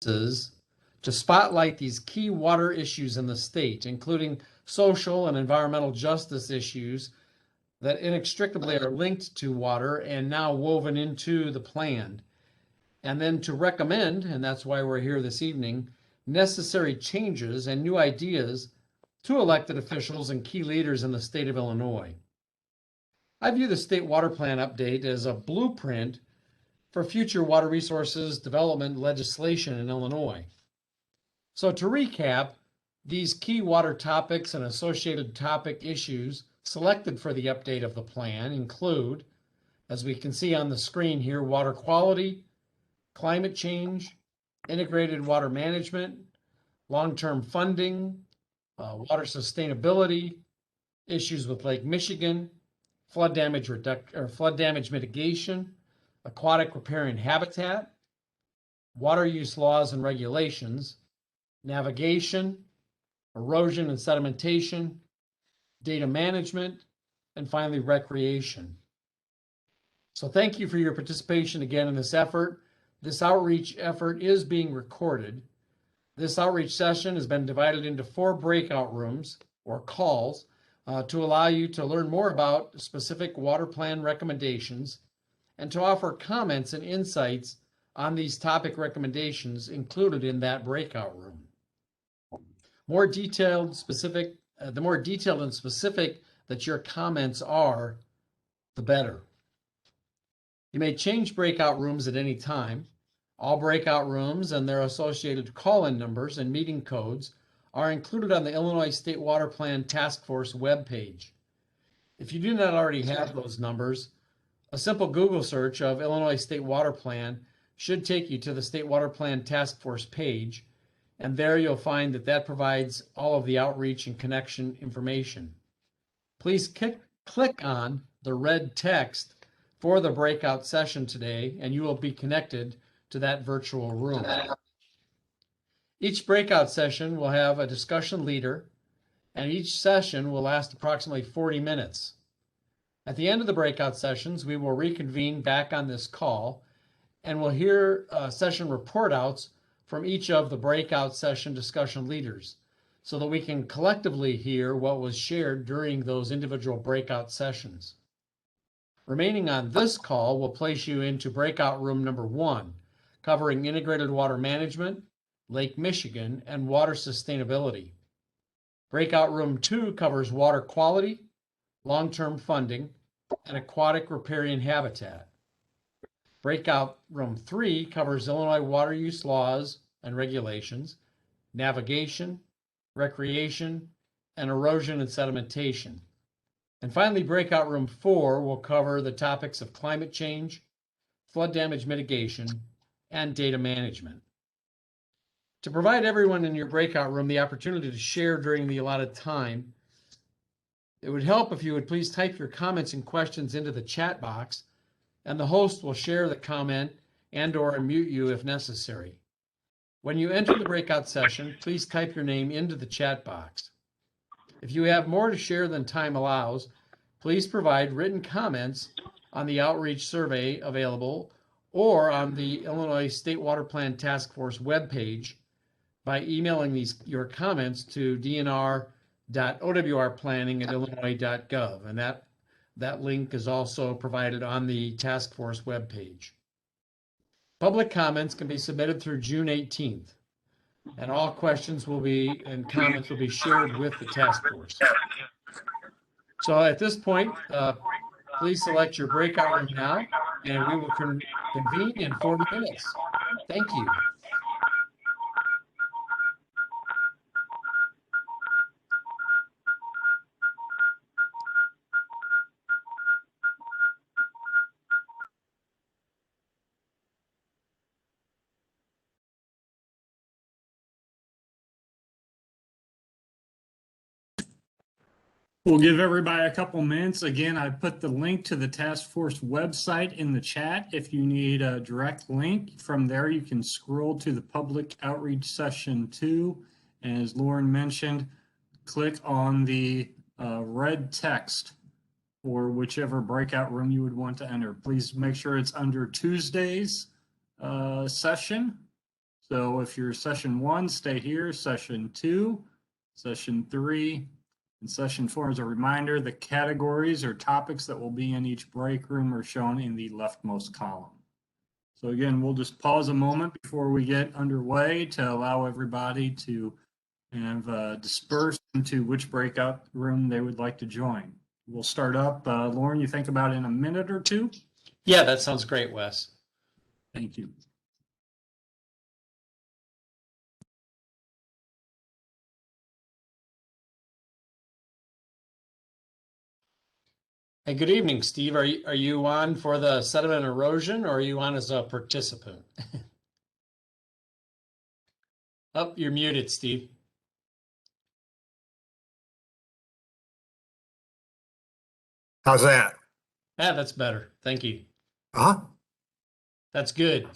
to spotlight these key water issues in the state, including social and environmental justice issues that inextricably are linked to water and now woven into the plan. And then to recommend, and that's why we're here this evening, necessary changes and new ideas to elected officials and key leaders in the state of Illinois. I view the state water plan update as a blueprint for future water resources development legislation in Illinois. So to recap, these key water topics and associated topic issues selected for the update of the plan include, as we can see on the screen here, water quality, climate change, integrated water management, long-term funding, water sustainability, issues with Lake Michigan, flood damage mitigation, aquatic riparian habitat, water use laws and regulations, navigation, erosion and sedimentation, data management, and finally recreation. So thank you for your participation again in this effort. This outreach effort is being recorded. This outreach session has been divided into 4 breakout rooms or calls to allow you to learn more about specific water plan recommendations and to offer comments and insights on these topic recommendations included in that breakout room. The more detailed and specific that your comments are, the better. You may change breakout rooms at any time. All breakout rooms and their associated call-in numbers and meeting codes are included on the Illinois State Water Plan Task Force webpage. If you do not already have those numbers, a simple Google search of Illinois State Water Plan should take you to the State Water Plan Task Force page, and there you'll find that provides all of the outreach and connection information. Please click on the red text for the breakout session today, and you will be connected to that virtual room. Each breakout session will have a discussion leader, and each session will last approximately 40 minutes. At the end of the breakout sessions, we will reconvene back on this call, and we'll hear session report outs from each of the breakout session discussion leaders so that we can collectively hear what was shared during those individual breakout sessions. Remaining on this call will place you into breakout room number 1, covering integrated water management, Lake Michigan, and water sustainability. Breakout room 2 covers water quality, long-term funding, and aquatic riparian habitat. Breakout room 3 covers Illinois water use laws and regulations, navigation, recreation, and erosion and sedimentation. And finally, breakout room 4 will cover the topics of climate change, flood damage mitigation, and data management. To provide everyone in your breakout room the opportunity to share during the allotted time, it would help if you would please type your comments and questions into the chat box, and the host will share the comment and/or unmute you if necessary. When you enter the breakout session, please type your name into the chat box. If you have more to share than time allows, please provide written comments on the outreach survey available or on the Illinois State Water Plan Task Force webpage by emailing your comments to dnr.owrplanning@illinois.gov, and that link is also provided on the task force webpage. Public comments can be submitted through June 18th, and all questions and comments will be shared with the task force. So at this point, please select your breakout room now, and we will convene in 40 minutes. Thank you. We'll give everybody a couple minutes. Again, I put the link to the task force website in the chat. If you need a direct link from there, you can scroll to the public outreach session 2. And as Lauren mentioned, click on the red text for whichever breakout room you would want to enter. Please make sure it's under Tuesday's session So if you're session 1, stay here. Session 2, session 3, and session 4. As a reminder, the categories or topics that will be in each break room are shown in the leftmost column. So again, we'll just pause a moment before we get underway to allow everybody to disperse into which breakout room they would like to join. We'll start up. Lauren, you think about in a minute or two? Yeah, that sounds great, Wes. Thank you. Hey, good evening, Steve. Are you on for the sediment erosion, or are you on as a participant? Oh, you're muted, Steve. How's that? Ah, that's better. Thank you. Huh? That's good.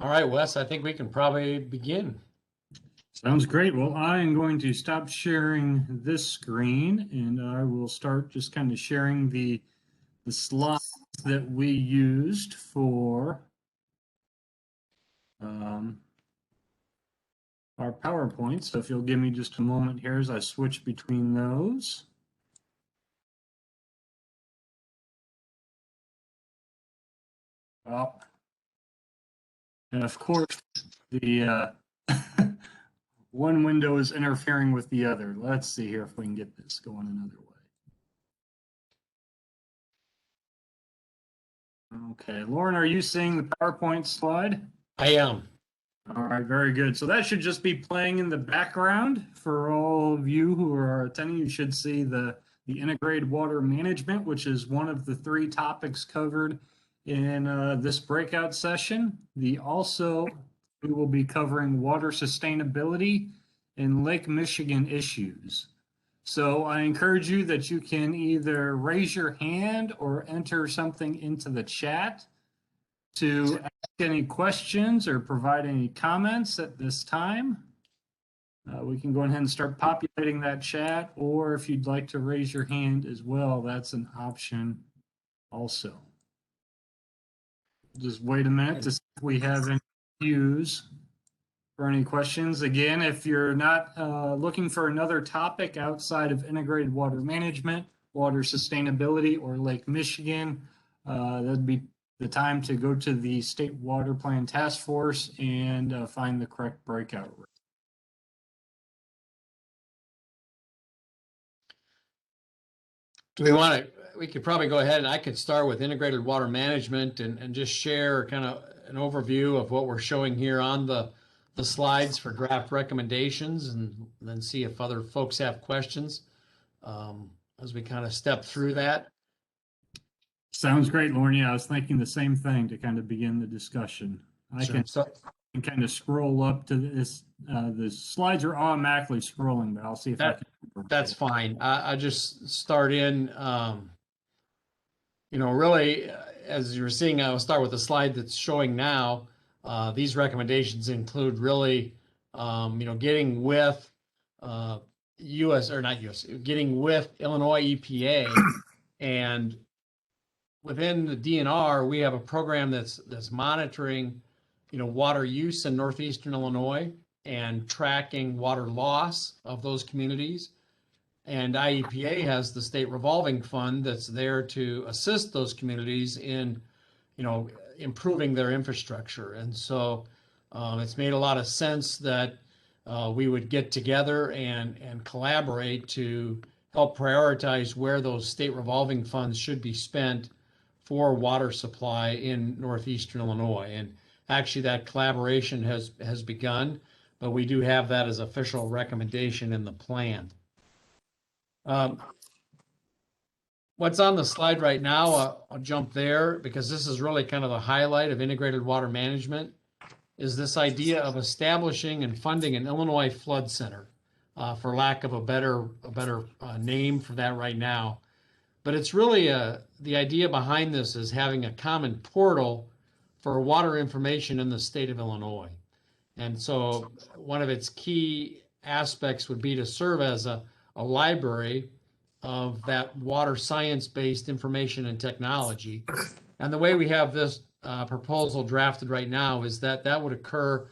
All right, Wes, I think we can probably begin. Sounds great. Well, I am going to stop sharing this screen and I will start just kind of sharing the slides that we used for our PowerPoint. So if you'll give me just a moment here as I switch between those. Well, and of course, the one window is interfering with the other. Let's see here if we can get this going another way. Okay, Lauren, are you seeing the PowerPoint slide? I am. All right, very good. So that should just be playing in the background for all of you who are attending. You should see the integrated water management, which is one of the 3 topics covered in this breakout session. We will be covering water sustainability and Lake Michigan issues. So I encourage you that you can either raise your hand or enter something into the chat to ask any questions or provide any comments at this time. We can go ahead and start populating that chat, or if you'd like to raise your hand as well, that's an option also. Just wait a minute to see if we have any queues for any questions. Again, if you're not looking for another topic outside of integrated water management, water sustainability, or Lake Michigan, that'd be the time to go to the State Water Plan Task Force and find the correct breakout room. We could probably go ahead and I could start with integrated water management and just share kind of an overview of what we're showing here on the slides for draft recommendations, and then see if other folks have questions as we kind of step through that. Sounds great, Lauren. Yeah, I was thinking the same thing to kind of begin the discussion. I Sure. can kind of scroll up to this. The slides are automatically scrolling, but I'll see if I can. That's fine. I just start in, really, as you're seeing, I'll start with the slide that's showing now. These recommendations include really, getting with getting with Illinois EPA, and within the DNR, we have a program that's monitoring, water use in northeastern Illinois and tracking water loss of those communities. And IEPA has the state revolving fund that's there to assist those communities in, improving their infrastructure. And so it's made a lot of sense that we would get together and collaborate to help prioritize where those state revolving funds should be spent for water supply in northeastern Illinois. And actually that collaboration has begun, but we do have that as official recommendation in the plan. What's on the slide right now, I'll jump there because this is really kind of the highlight of integrated water management, is this idea of establishing and funding an Illinois Flood Center, for lack of a better name for that right now. But it's really the idea behind this is having a common portal for water information in the state of Illinois. And so one of its key aspects would be to serve as a library of that water science-based information and technology. And the way we have this proposal drafted right now is that that would occur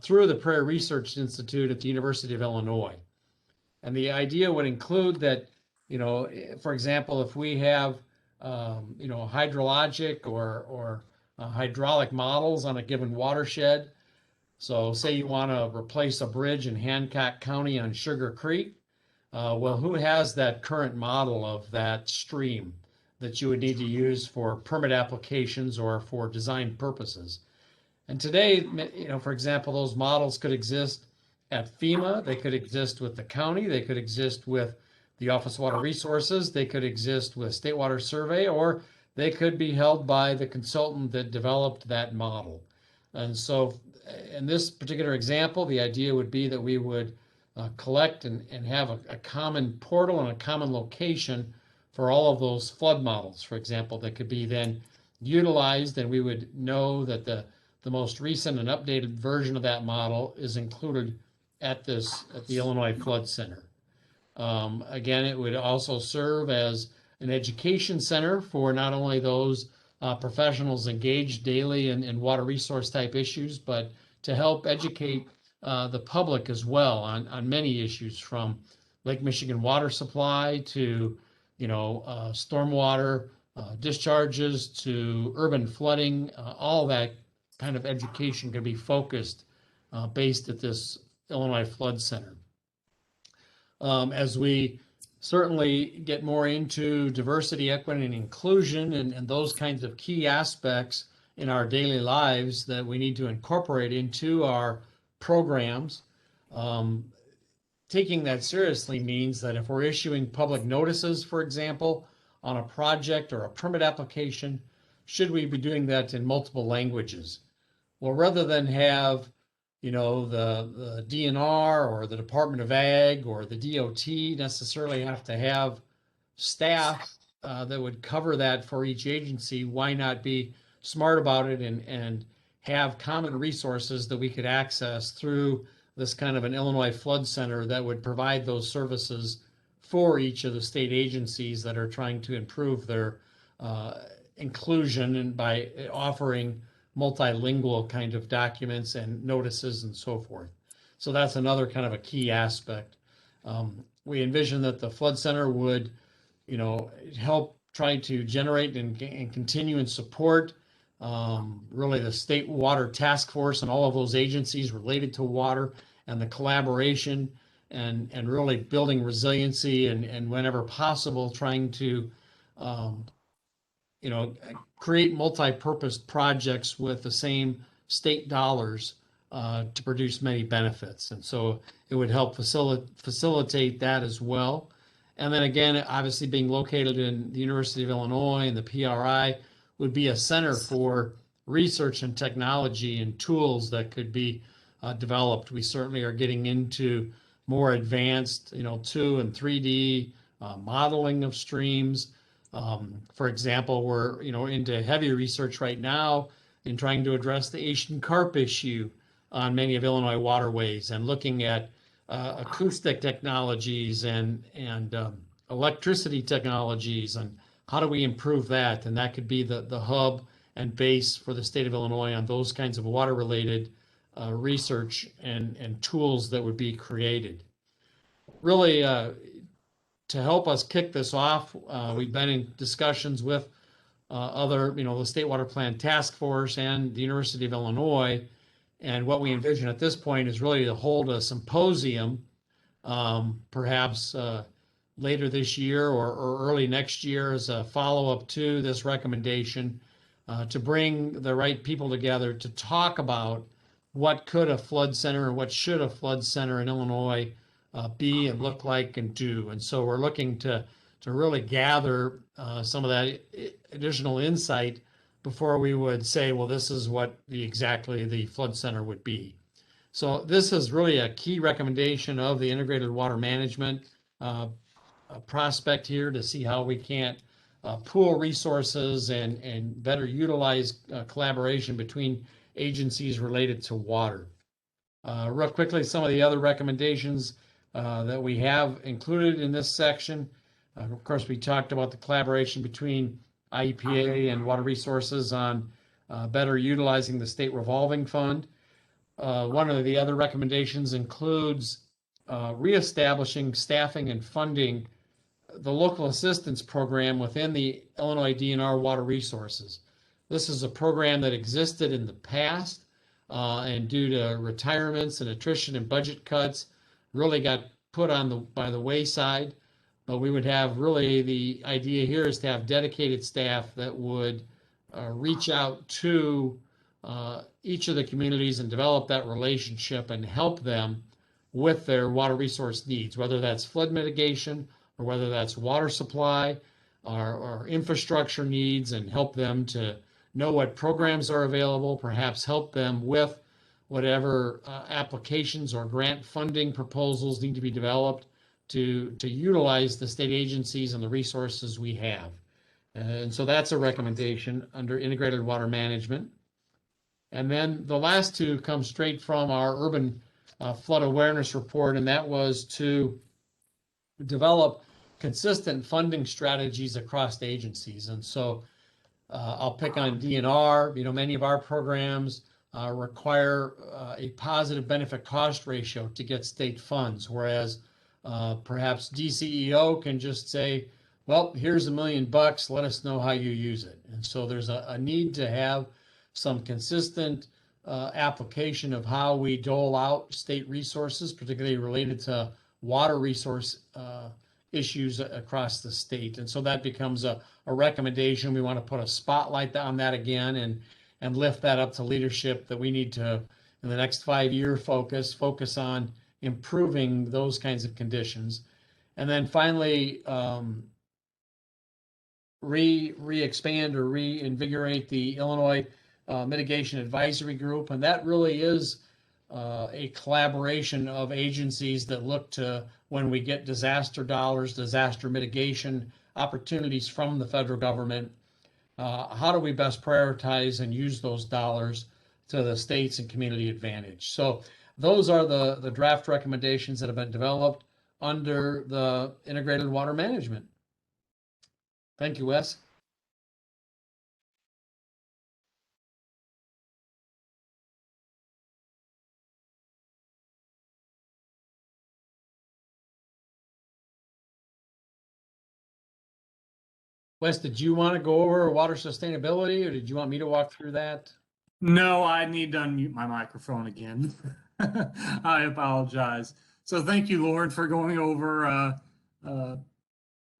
through the Prairie Research Institute at the University of Illinois. And the idea would include that, for example, if we have, hydrologic or hydraulic models on a given watershed. So say you want to replace a bridge in Hancock County on Sugar Creek. Well, who has that current model of that stream that you would need to use for permit applications or for design purposes? And today, for example, those models could exist at FEMA, they could exist with the county, they could exist with the Office of Water Resources, they could exist with State Water Survey, or they could be held by the consultant that developed that model. And so in this particular example, the idea would be that we would collect and have a common portal and a common location for all of those flood models, for example, that could be then utilized, and we would know that the most recent and updated version of that model is included at the Illinois Flood Center. Again, it would also serve as an education center for not only those professionals engaged daily in water resource type issues, but to help educate the public as well on many issues, from Lake Michigan water supply to stormwater discharges to urban flooding. All that kind of education can be focused based at this Illinois Flood Center. As we certainly get more into diversity, equity, and inclusion and those kinds of key aspects in our daily lives that we need to incorporate into our programs, taking that seriously means that if we're issuing public notices, for example, on a project or a permit application, should we be doing that in multiple languages? Well, rather than have the DNR or the Department of Ag or the DOT necessarily have to have staff that would cover that for each agency, why not be smart about it and have common resources that we could access through this kind of an Illinois Flood Center that would provide those services for each of the state agencies that are trying to improve their inclusion, and by offering multilingual kind of documents and notices and so forth. So that's another kind of a key aspect. We envision that the Flood Center would, help try to generate and continue and support really the State Water Task Force and all of those agencies related to water, and the collaboration and really building resiliency and whenever possible trying to create multi-purpose projects with the same state dollars to produce many benefits. And so it would help facilitate that as well. And then again, obviously being located in the University of Illinois and the PRI would be a center for research and technology and tools that could be developed. We certainly are getting into more advanced, 2 and 3D modeling of streams. For example, we're into heavy research right now in trying to address the Asian carp issue on many of Illinois waterways, and looking at acoustic technologies and electricity technologies, and how do we improve that? And that could be the hub and base for the state of Illinois on those kinds of water related research and tools that would be created. Really, to help us kick this off, we've been in discussions with other, the State Water Plan Task Force and the University of Illinois. And what we envision at this point is really to hold a symposium, perhaps later this year or early next year, as a follow-up to this recommendation, to bring the right people together to talk about what could a flood center and what should a flood center in Illinois be and look like and do. And so we're looking to to really gather some of that additional insight before we would say, well, this is what exactly the flood center would be. So this is really a key recommendation of the integrated water management prospect here to see how we can pool resources and better utilize collaboration between agencies related to water. Real quickly, some of the other recommendations that we have included in this section. Of course, we talked about the collaboration between IEPA and Water Resources on better utilizing the state revolving fund. One of the other recommendations includes reestablishing staffing and funding the local assistance program within the Illinois DNR Water Resources. This is a program that existed in the past and due to retirements and attrition and budget cuts really got put on by the wayside. But we would have really, the idea here is to have dedicated staff that would reach out to each of the communities and develop that relationship and help them with their water resource needs, whether that's flood mitigation or whether that's water supply or infrastructure needs, and help them to know what programs are available, perhaps help them with whatever applications or grant funding proposals need to be developed to utilize the state agencies and the resources we have. And so that's a recommendation under integrated water management. And then the last two come straight from our urban flood awareness report, and that was to develop consistent funding strategies across agencies. And so I'll pick on DNR. Many of our programs require a positive benefit cost ratio to get state funds, whereas perhaps DCEO can just say, well, here's $1 million, let us know how you use it. And so there's a need to have some consistent application of how we dole out state resources, particularly related to water resource issues across the state. And so that becomes a recommendation. We want to put a spotlight on that again and lift that up to leadership, that we need to, in the next 5-year focus on improving those kinds of conditions. And then finally, re-expand or reinvigorate the Illinois Mitigation Advisory Group. And that really is a collaboration of agencies that look to, when we get disaster dollars, disaster mitigation opportunities from the federal government, how do we best prioritize and use those dollars to the states and community advantage? So those are the draft recommendations that have been developed under the integrated water management. Thank you, Wes. Wes, did you want to go over water sustainability, or did you want me to walk through that? No, I need to unmute my microphone again. I apologize. So thank you, Lauren, for going over the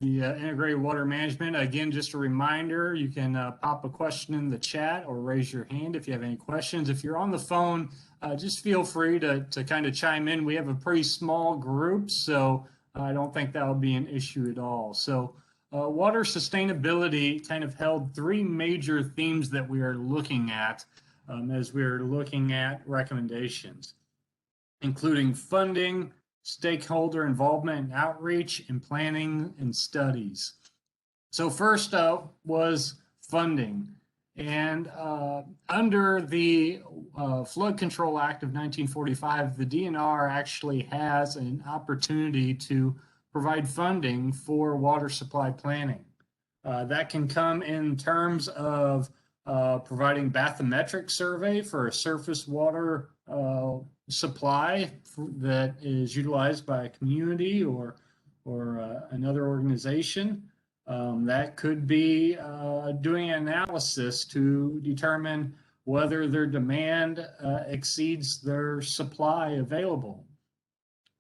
integrated water management. Again, just a reminder, you can pop a question in the chat or raise your hand if you have any questions. If you're on the phone, just feel free to kind of chime in. We have a pretty small group, so I don't think that'll be an issue at all. So water sustainability kind of held 3 major themes that we are looking at as we're looking at recommendations, including funding, stakeholder involvement and outreach, and planning and studies. So first up was funding. And under the Flood Control Act of 1945, the DNR actually has an opportunity to provide funding for water supply planning. That can come in terms of providing bathymetric survey for a surface water supply that is utilized by a community or another organization. That could be doing an analysis to determine whether their demand exceeds their supply available.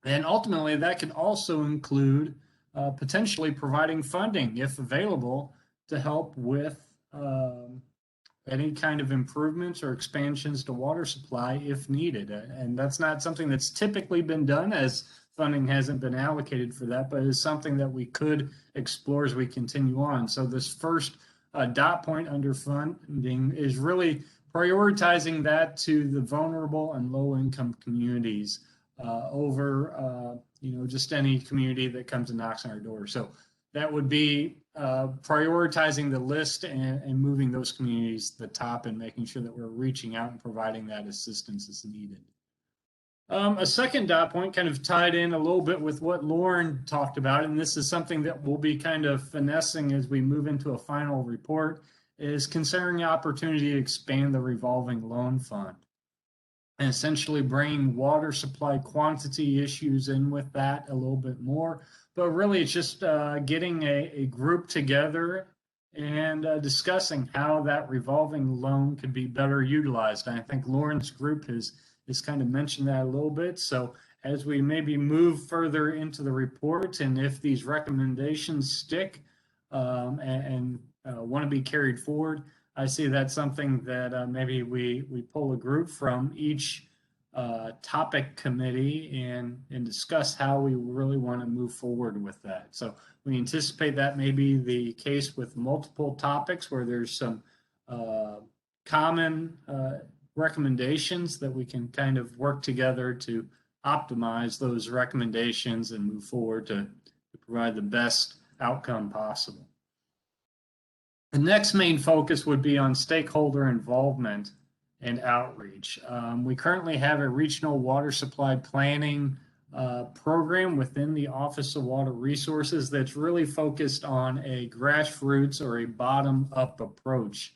And ultimately, that can also include potentially providing funding, if available, to help with any kind of improvements or expansions to water supply if needed. And that's not something that's typically been done, as funding hasn't been allocated for that, but it's something that we could explore as we continue on. So this first dot point under funding is really prioritizing that to the vulnerable and low income communities over just any community that comes and knocks on our door. So that would be prioritizing the list and moving those communities to the top and making sure that we're reaching out and providing that assistance as needed. A second dot point kind of tied in a little bit with what Lauren talked about, and this is something that we'll be kind of finessing as we move into a final report, is considering the opportunity to expand the revolving loan fund and essentially bringing water supply quantity issues in with that a little bit more. But really, it's just getting a group together and discussing how that revolving loan could be better utilized. And I think Lauren's group has kind of mentioned that a little bit. So as we maybe move further into the report, and if these recommendations stick and want to be carried forward, I see that's something that maybe we pull a group from each topic committee and discuss how we really want to move forward with that. So we anticipate that may be the case with multiple topics where there's some common recommendations that we can kind of work together to optimize those recommendations and move forward to provide the best outcome possible. The next main focus would be on stakeholder involvement and outreach. We currently have a regional water supply planning program within the Office of Water Resources that's really focused on a grassroots or a bottom-up approach.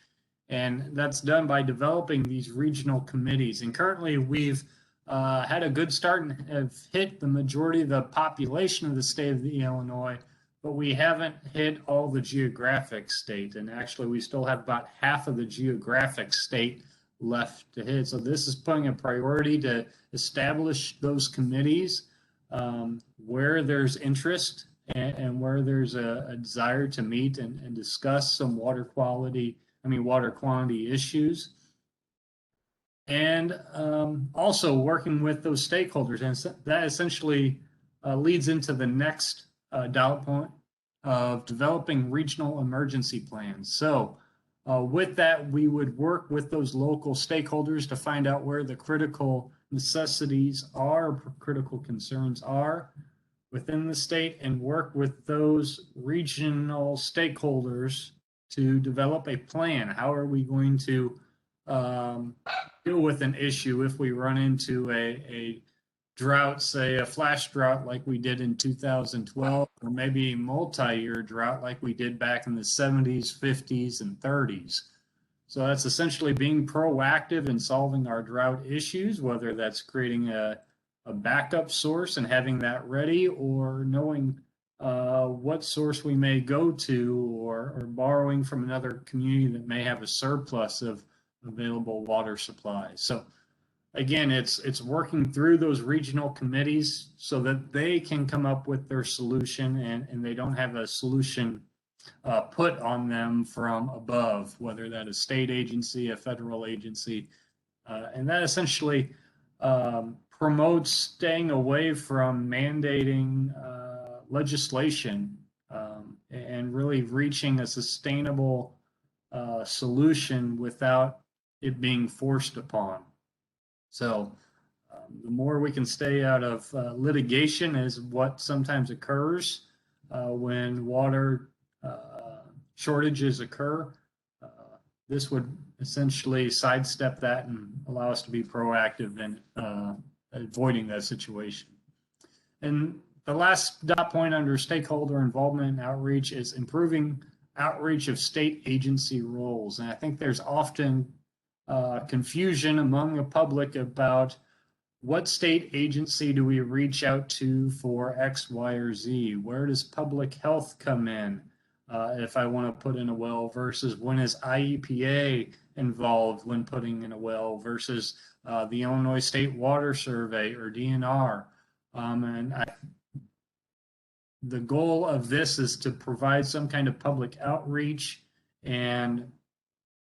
And that's done by developing these regional committees. And currently we've had a good start and have hit the majority of the population of the state of Illinois, but we haven't hit all the geographic state. And actually we still have about half of the geographic state left to hit. So this is putting a priority to establish those committees where there's interest and where there's a desire to meet and discuss some water quantity issues. And also working with those stakeholders. And that essentially leads into the next dot point of developing regional emergency plans. So with that, we would work with those local stakeholders to find out where the critical necessities are, critical concerns are within the state, and work with those regional stakeholders to develop a plan. How are we going to deal with an issue if we run into a drought, say a flash drought like we did in 2012, or maybe a multi-year drought like we did back in the 70s, 50s, and 30s. So that's essentially being proactive in solving our drought issues, whether that's creating a backup source and having that ready, or knowing what source we may go to, or borrowing from another community that may have a surplus of available water supplies. So again, it's working through those regional committees so that they can come up with their solution and they don't have a solution put on them from above, whether that is state agency, a federal agency. And that essentially promotes staying away from mandating legislation and really reaching a sustainable solution without it being forced upon. So the more we can stay out of litigation is what sometimes occurs when water shortages occur. This would essentially sidestep that and allow us to be proactive in avoiding that situation. And the last dot point under stakeholder involvement and outreach is improving outreach of state agency roles. And I think there's often confusion among the public about what state agency do we reach out to for X, Y, or Z? Where does public health come in if I want to put in a well, versus when is IEPA involved when putting in a well, versus the Illinois State Water Survey or DNR. The goal of this is to provide some kind of public outreach and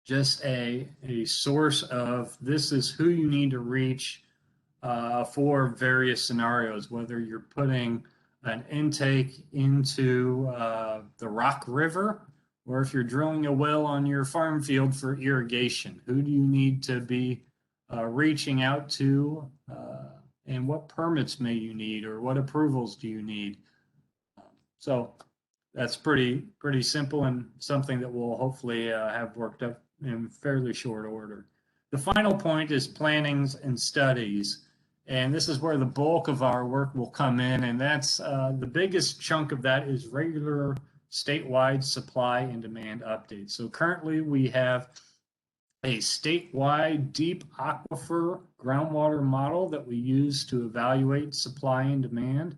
just a source of this is who you need to reach for various scenarios, whether you're putting an intake into the Rock River, or if you're drilling a well on your farm field for irrigation. Who do you need to be reaching out to, and what permits may you need, or what approvals do you need? So that's pretty simple, and something that we'll hopefully have worked up in fairly short order. The final point is plannings and studies. And this is where the bulk of our work will come in. And that's the biggest chunk of that is regular statewide supply and demand updates. So currently we have a statewide deep aquifer groundwater model that we use to evaluate supply and demand.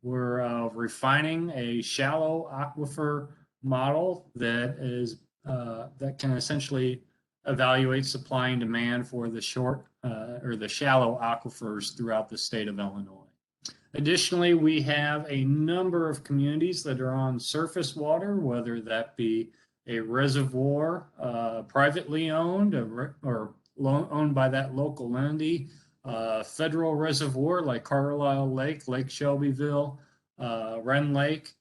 We're refining a shallow aquifer model that is that can essentially evaluate supply and demand for the short or the shallow aquifers throughout the state of Illinois. Additionally, we have a number of communities that are on surface water, whether that be a reservoir privately owned or owned by that local entity, federal reservoir like Carlisle Lake, Lake Shelbyville, Wren Lake,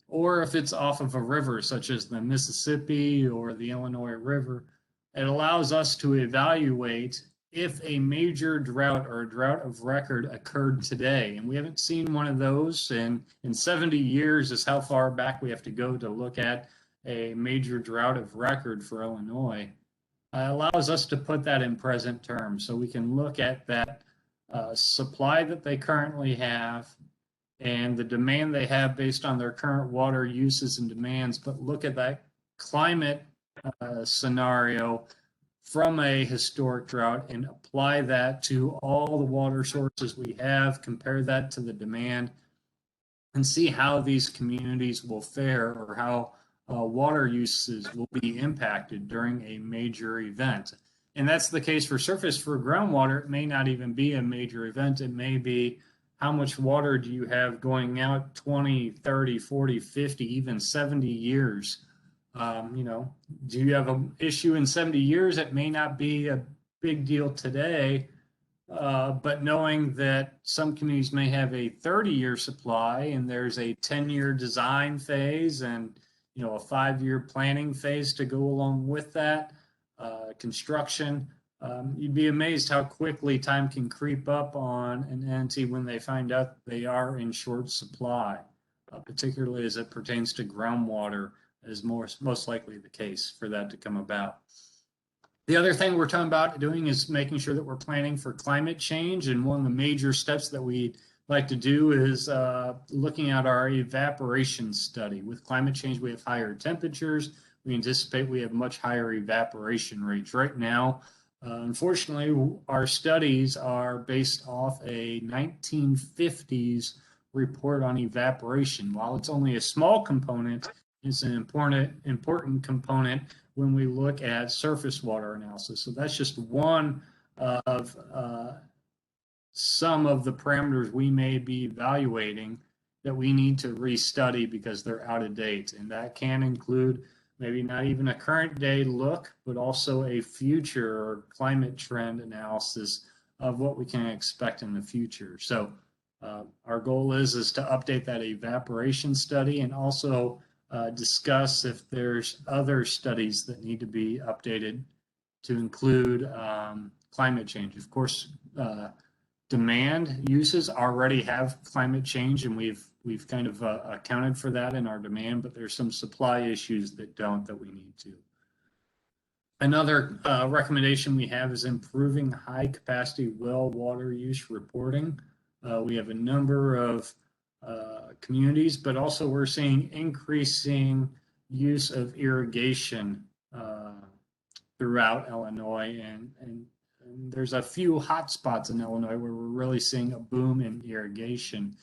or if it's off of a river such as the Mississippi or the Illinois River. It allows us to evaluate if a major drought or a drought of record occurred today. And we haven't seen one of those in 70 years is how far back we have to go to look at a major drought of record for Illinois. Allows us to put that in present terms, so we can look at that supply that they currently have and the demand they have based on their current water uses and demands, but look at that climate scenario from a historic drought and apply that to all the water sources we have, compare that to the demand, and see how these communities will fare, or how water uses will be impacted during a major event. And that's the case for surface. For groundwater, it may not even be a major event. It may be how much water do you have going out 20, 30, 40, 50, even 70 years? Do you have an issue in 70 years? It may not be a big deal today, but knowing that some communities may have a 30-year supply and there's a 10-year design phase and a 5-year planning phase to go along with that, construction, you'd be amazed how quickly time can creep up on an entity when they find out they are in short supply, particularly as it pertains to groundwater, is most likely the case for that to come about. The other thing we're talking about doing is making sure that we're planning for climate change. And one of the major steps that we like to do is looking at our evaporation study. With climate change, we have higher temperatures. We anticipate we have much higher evaporation rates. Right now, unfortunately, our studies are based off a 1950s report on evaporation. While it's only a small component, it's an important component when we look at surface water analysis. So that's just one of some of the parameters we may be evaluating that we need to restudy because they're out of date. And that can include maybe not even a current day look, but also a future or climate trend analysis of what we can expect in the future. So our goal is to update that evaporation study and also discuss if there's other studies that need to be updated to include climate change. Of course, demand uses already have climate change, and we've kind of accounted for that in our demand, but there's some supply issues that don't, that we need to. Another recommendation we have is improving high capacity well water use reporting. We have a number of communities, but also we're seeing increasing use of irrigation throughout Illinois, and there's a few hot spots in Illinois where we're really seeing a boom in irrigation.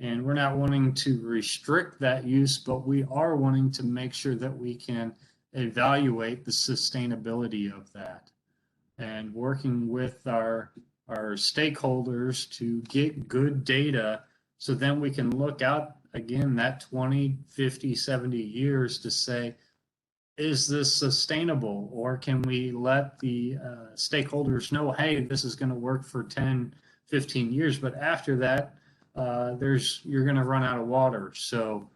And we're not wanting to restrict that use, but we are wanting to make sure that we can evaluate the sustainability of that, and working with our stakeholders to get good data, so then we can look out again that 20, 50, 70 years to say, is this sustainable, or can we let the stakeholders know, hey, this is going to work for 10, 15 years, but after that, you're going to run out of water. So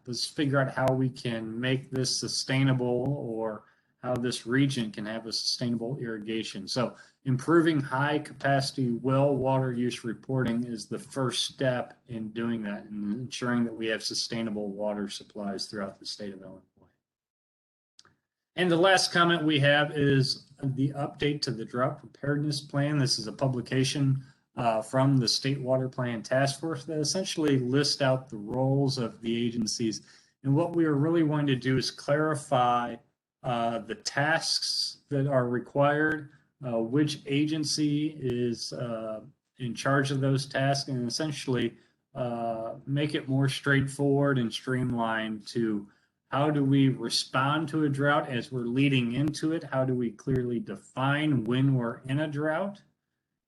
let's figure out how we can make this sustainable, or how this region can have a sustainable irrigation. So improving high capacity well water use reporting is the first step in doing that and ensuring that we have sustainable water supplies throughout the state of Illinois. And the last comment we have is the update to the drought preparedness plan. This is a publication from the State Water Plan Task Force that essentially lists out the roles of the agencies. And what we are really wanting to do is clarify the tasks that are required, which agency is in charge of those tasks, and essentially make it more straightforward and streamlined to how do we respond to a drought as we're leading into it? How do we clearly define when we're in a drought?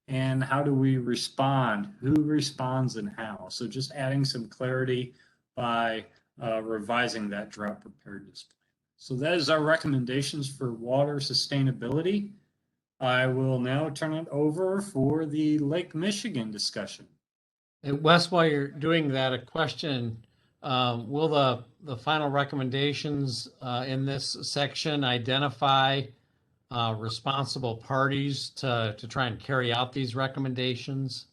And how do we respond? Who responds and how? So just adding some clarity by revising that drought preparedness plan. So that is our recommendations for water sustainability. I will now turn it over for the Lake Michigan discussion. And Wes, while you're doing that, a question. Will the final recommendations in this section identify responsible parties to try and carry out these recommendations?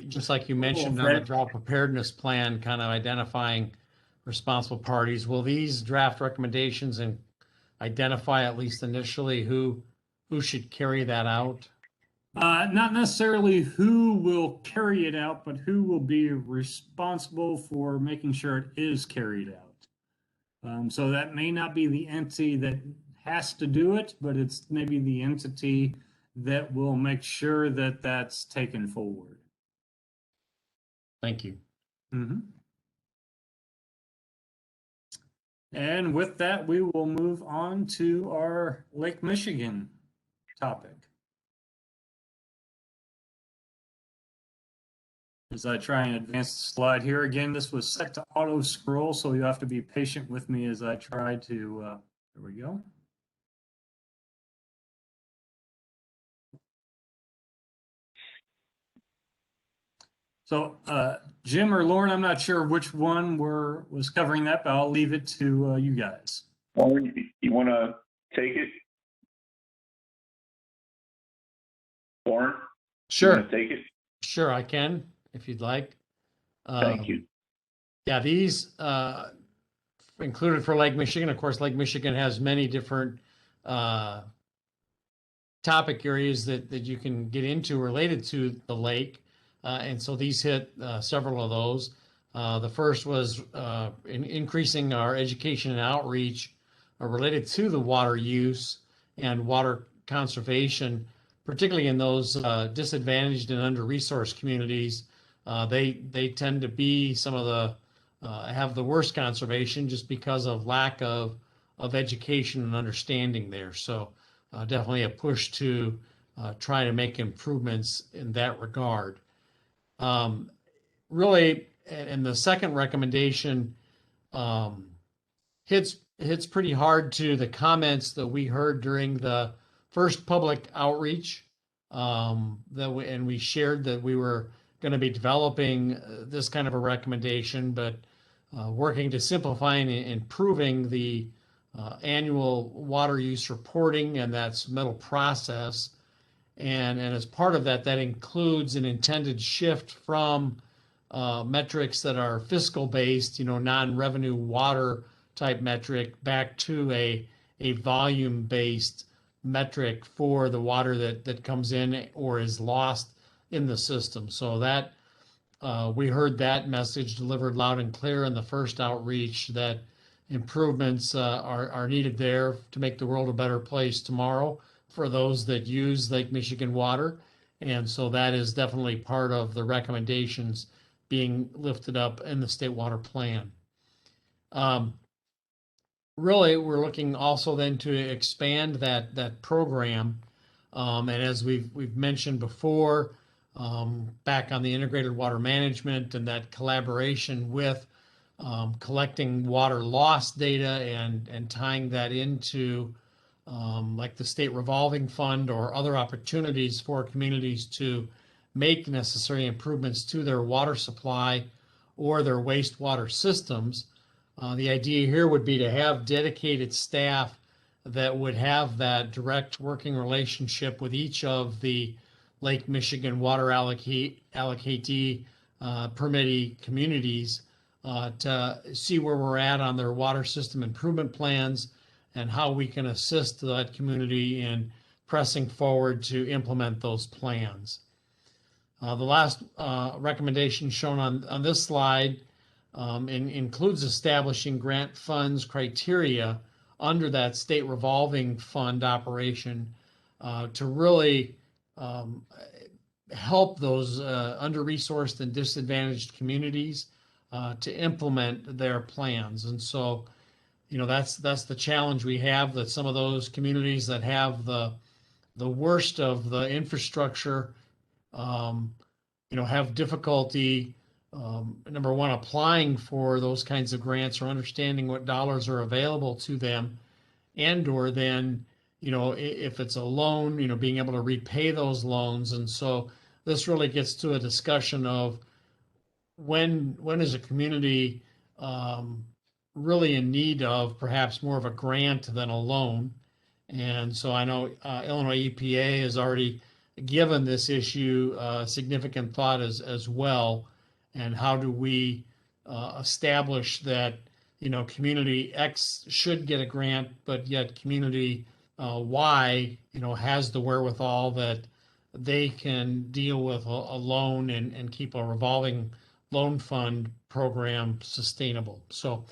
Just like you mentioned on the drought preparedness plan, kind of identifying responsible parties. Will these draft recommendations and identify, at least initially, who should carry that out? Not necessarily who will carry it out, but who will be responsible for making sure it is carried out. So that may not be the entity that has to do it, but it's maybe the entity that will make sure that that's taken forward. Thank you. Mm-hmm. And with that, we will move on to our Lake Michigan topic. As I try and advance the slide here, again, this was set to auto scroll, so you have to be patient with me as I try to, there we go. So Jim or Lauren, I'm not sure which one was covering that, but I'll leave it to you guys. Lauren, you want to take it? Lauren? Sure. You want to take it? Sure, I can, if you'd like. Thank you. Yeah, these included for Lake Michigan. Of course, Lake Michigan has many different topic areas that you can get into related to the lake. And so these hit several of those. The first was increasing our education and outreach related to the water use and water conservation, particularly in those disadvantaged and under-resourced communities. They tend to be some of the have the worst conservation just because of lack of education and understanding there. So definitely a push to try to make improvements in that regard. Really, and the second recommendation hits pretty hard to the comments that we heard during the first public outreach and we shared that we were going to be developing this kind of a recommendation, but working to simplify and improving the annual water use reporting and that submittal process. And as part of that, that includes an intended shift from metrics that are fiscal based, non-revenue water type metric back to a volume based metric for the water that comes in or is lost in the system. So that we heard that message delivered loud and clear in the first outreach, that improvements are needed there to make the world a better place tomorrow for those that use Lake Michigan water. And so that is definitely part of the recommendations being lifted up in the State Water Plan. Really, we're looking also then to expand that program. And as we've mentioned before, back on the integrated water management and that collaboration with collecting water loss data and tying that into like the state revolving fund or other opportunities for communities to make necessary improvements to their water supply or their wastewater systems. The idea here would be to have dedicated staff that would have that direct working relationship with each of the Lake Michigan water allocatee permittee communities to see where we're at on their water system improvement plans and how we can assist that community in pressing forward to implement those plans. The last recommendation shown on this slide includes establishing grant funds criteria under that state revolving fund operation to really help those under-resourced and disadvantaged communities to implement their plans. And so, you know, that's the challenge we have, that some of those communities that have the worst of the infrastructure, you know, have difficulty, number one, applying for those kinds of grants or understanding what dollars are available to them, and or then, you know, if it's a loan, you know, being able to repay those loans. And so this really gets to a discussion of when is a community really in need of perhaps more of a grant than a loan. And so I know Illinois EPA has already given this issue significant thought as well. And how do we establish that, you know, community X should get a grant, but yet community Y, you know, has the wherewithal that they can deal with a loan and keep a revolving loan fund program sustainable. So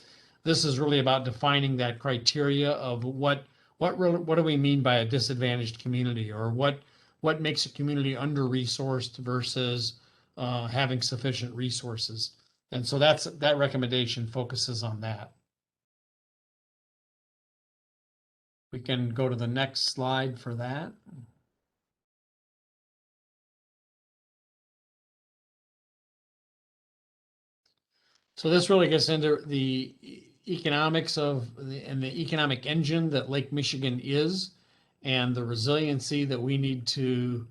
this is really about defining that criteria of what do we mean by a disadvantaged community, or what makes a community under-resourced versus having sufficient resources. And so that recommendation focuses on that. We can go to the next slide for that. So this really gets into the economics and the economic engine that Lake Michigan is, and the resiliency that we need to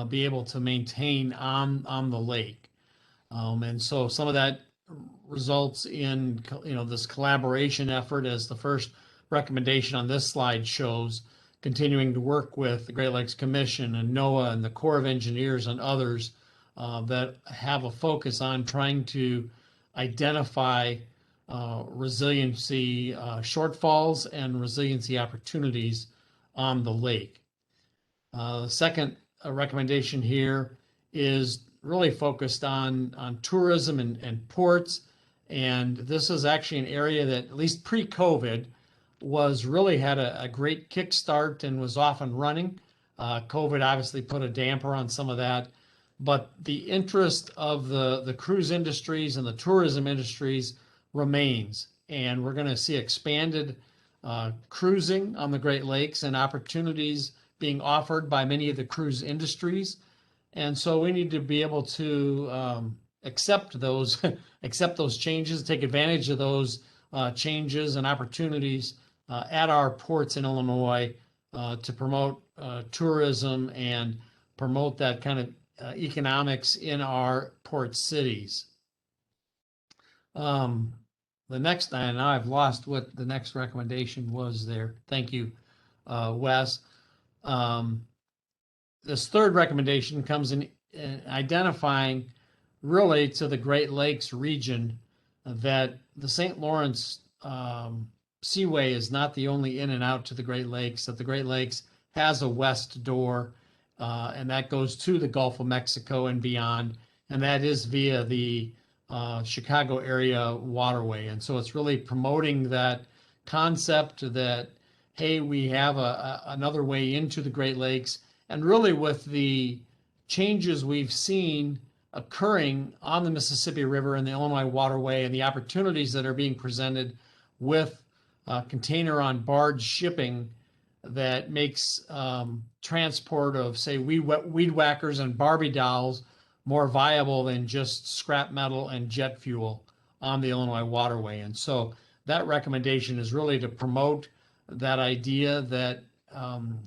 be able to maintain on the lake. And so some of that results in, you know, this collaboration effort, as the first recommendation on this slide shows, continuing to work with the Great Lakes Commission and NOAA and the Corps of Engineers and others that have a focus on trying to identify resiliency shortfalls and resiliency opportunities on the lake. The second recommendation here is really focused on tourism and ports. And this is actually an area that, at least pre-COVID, was really had a great kickstart and was off and running. COVID obviously put a damper on some of that, but the interest of the cruise industries and the tourism industries remains. And we're going to see expanded cruising on the Great Lakes and opportunities being offered by many of the cruise industries. And so we need to be able to accept those changes, take advantage of those changes and opportunities at our ports in Illinois to promote tourism and promote that kind of economics in our port cities. The next, and now I've lost what the next recommendation was there. Thank you, Wes. This third recommendation comes in identifying really to the Great Lakes region that the St. Lawrence Seaway is not the only in and out to the Great Lakes, that the Great Lakes has a west door, and that goes to the Gulf of Mexico and beyond, and that is via the Chicago area waterway. And so it's really promoting that concept that, hey, we have another way into the Great Lakes. And really, with the changes we've seen occurring on the Mississippi River and the Illinois waterway, and the opportunities that are being presented with container on barge shipping that makes transport of, say, weed whackers and Barbie dolls more viable than just scrap metal and jet fuel on the Illinois waterway. And so that recommendation is really to promote that idea that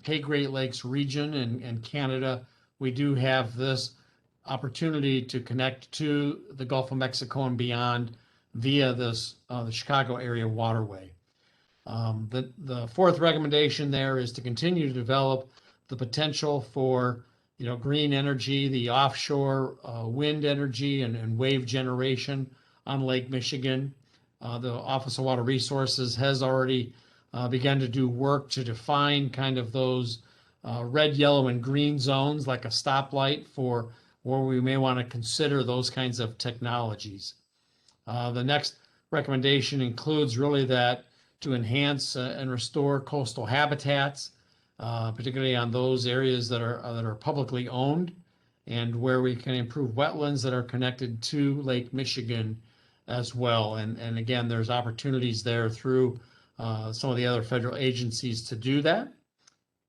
hey, Great Lakes region and Canada, we do have this opportunity to connect to the Gulf of Mexico and beyond via this the Chicago area waterway. The fourth recommendation there is to continue to develop the potential for green energy, the offshore wind energy and wave generation on Lake Michigan. The Office of Water Resources has already begun to do work to define kind of those red, yellow, and green zones, like a stoplight for where we may want to consider those kinds of technologies. The next recommendation includes really that to enhance and restore coastal habitats, particularly on those areas that are publicly owned, and where we can improve wetlands that are connected to Lake Michigan as well. And again, there's opportunities there through some of the other federal agencies to do that.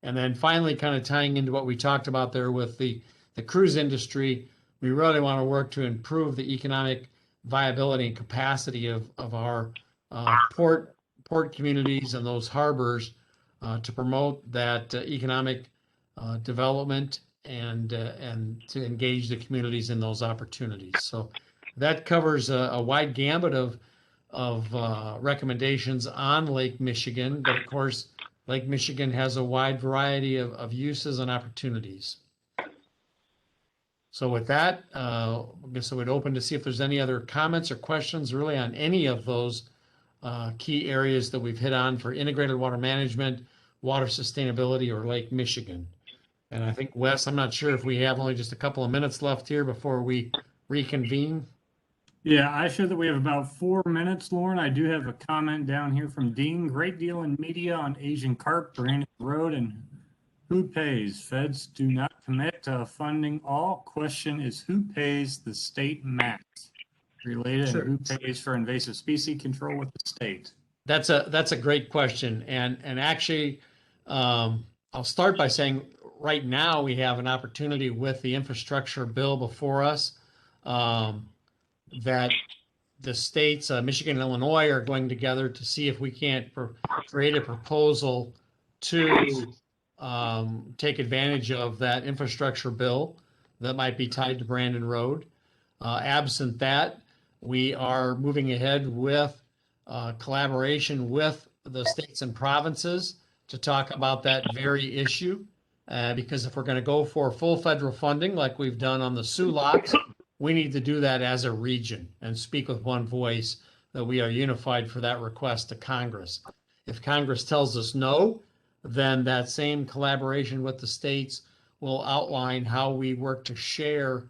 And then finally, kind of tying into what we talked about there with the cruise industry, we really want to work to improve the economic viability and capacity of our port communities and those harbors to promote that economic development and to engage the communities in those opportunities. So that covers a wide gambit of recommendations on Lake Michigan, but of course, Lake Michigan has a wide variety of uses and opportunities. So with that, I guess I would open to see if there's any other comments or questions really on any of those key areas that we've hit on for integrated water management, water sustainability, or Lake Michigan. And I think, Wes, I'm not sure if we have only just a couple of minutes left here before we reconvene. Yeah, I show that we have about 4 minutes, Lauren. I do have a comment down here from Dean. Great deal in media on Asian carp, Brandon Road, and who pays? Feds do not commit to funding all. Question is, who pays the state max related? Sure. And who pays for invasive species control with the state? That's a great question. And actually, I'll start by saying right now we have an opportunity with the infrastructure bill before us that the states, Michigan and Illinois, are going together to see if we can't create a proposal to take advantage of that infrastructure bill that might be tied to Brandon Road. Absent that, we are moving ahead with collaboration with the states and provinces to talk about that very issue. Because if we're going to go for full federal funding, like we've done on the Sioux locks, we need to do that as a region and speak with one voice that we are unified for that request to Congress. If Congress tells us no, then that same collaboration with the states will outline how we work to share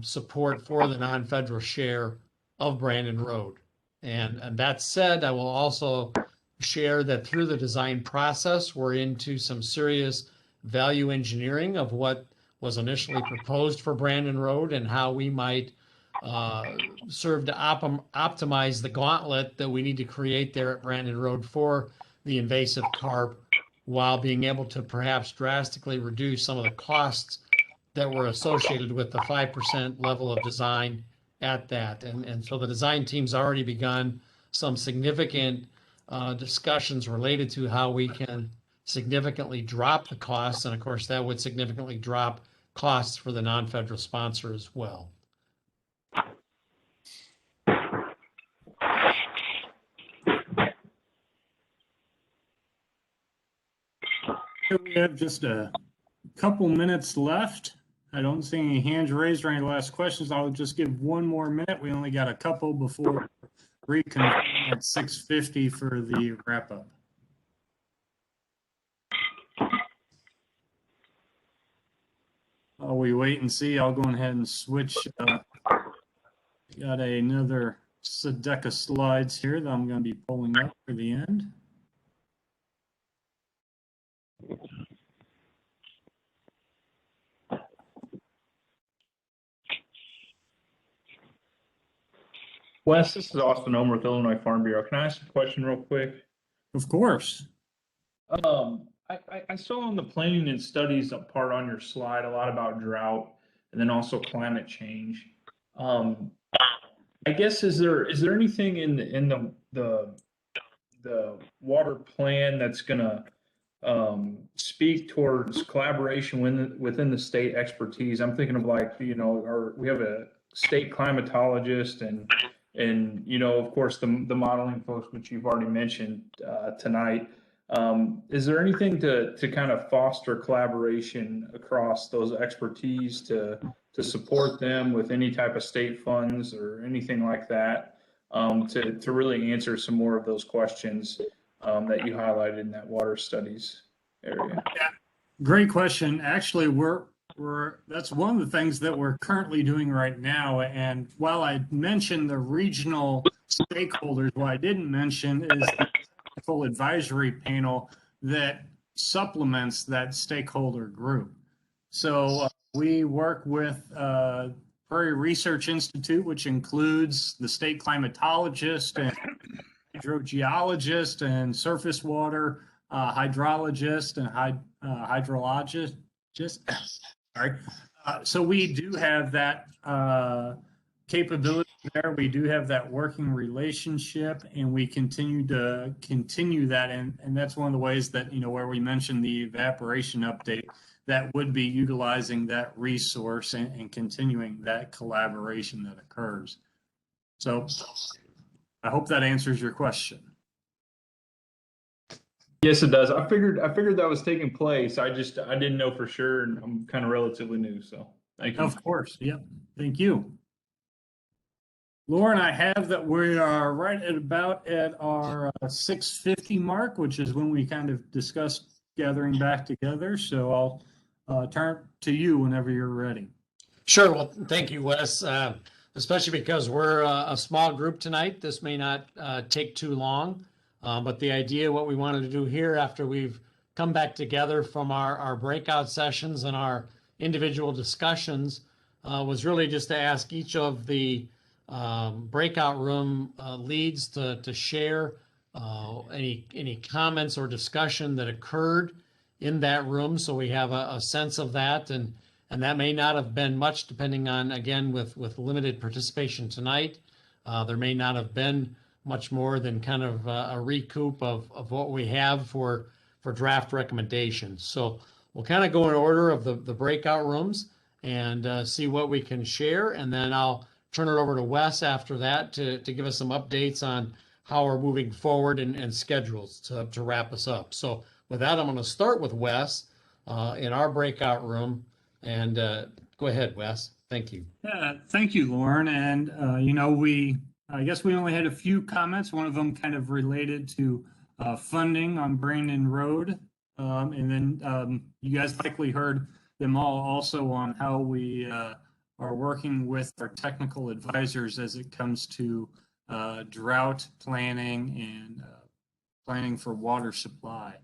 support for the non-federal share of Brandon Road. And that said, I will also share that through the design process, we're into some serious value engineering of what was initially proposed for Brandon Road and how we might serve to optimize the gauntlet that we need to create there at Brandon Road for the invasive carp, while being able to perhaps drastically reduce some of the costs that were associated with the 5% level of design at that. And so the design team's already begun some significant discussions related to how we can significantly drop the costs. And of course, that would significantly drop costs for the non-federal sponsor as well. We have just a couple minutes left. I don't see any hands raised or any last questions. I'll just give one more minute. We only got a couple before reconvene at 6:50 for the wrap up. While we wait and see, I'll go ahead and switch. Got another deck of slides here that I'm going to be pulling up for the end. Wes, this is Austin Omer with Illinois Farm Bureau. Can I ask a question real quick? Of course. I saw on the planning and studies part on your slide a lot about drought and then also climate change. I guess is there anything in the water plan that's gonna speak towards collaboration within the state expertise? I'm thinking of like, we have a state climatologist and of course the modeling folks, which you've already mentioned tonight. Is there anything to kind of foster collaboration across those expertise to support them with any type of state funds or anything like that, to really answer some more of those questions that you highlighted in that water studies area? Great question. Actually, that's one of the things that we're currently doing right now. And while I mentioned the regional stakeholders, what I didn't mention is the technical advisory panel that supplements that stakeholder group. So we work with Prairie Research Institute, which includes the state climatologist and hydrogeologist and surface water hydrologist and hydrologist. Sorry. So we do have that capability there. We do have that working relationship, and we continue that. And that's one of the ways that, where we mentioned the evaporation update, that would be utilizing that resource and continuing that collaboration that occurs. So I hope that answers your question. Yes, it does. I figured that was taking place. I didn't know for sure, and I'm kind of relatively new, so thank you. Of course. Yep. Thank you. Lauren, I have that we are right at our 6:50 mark, which is when we kind of discussed gathering back together. So I'll turn to you whenever you're ready. Sure. Well, thank you, Wes. Especially because we're a small group tonight. This may not take too long, but the idea, what we wanted to do here after we've come back together from our breakout sessions and our individual discussions was really just to ask each of the breakout room leads to share any comments or discussion that occurred in that room, so we have a sense of that, and that may not have been much, depending on, again, with limited participation tonight. There may not have been much more than kind of a recoup of what we have for draft recommendations. So we'll kind of go in order of the breakout rooms and see what we can share, and then I'll turn it over to Wes after that to give us some updates on how we're moving forward and schedules to wrap us up. So with that, I'm going to start with Wes in our breakout room. And go ahead, Wes. Thank you. Yeah, thank you, Lauren. And, I guess we only had a few comments. One of them kind of related to funding on Brandon Road. And then you guys likely heard them all also on how we are working with our technical advisors as it comes to drought planning and planning for water supply.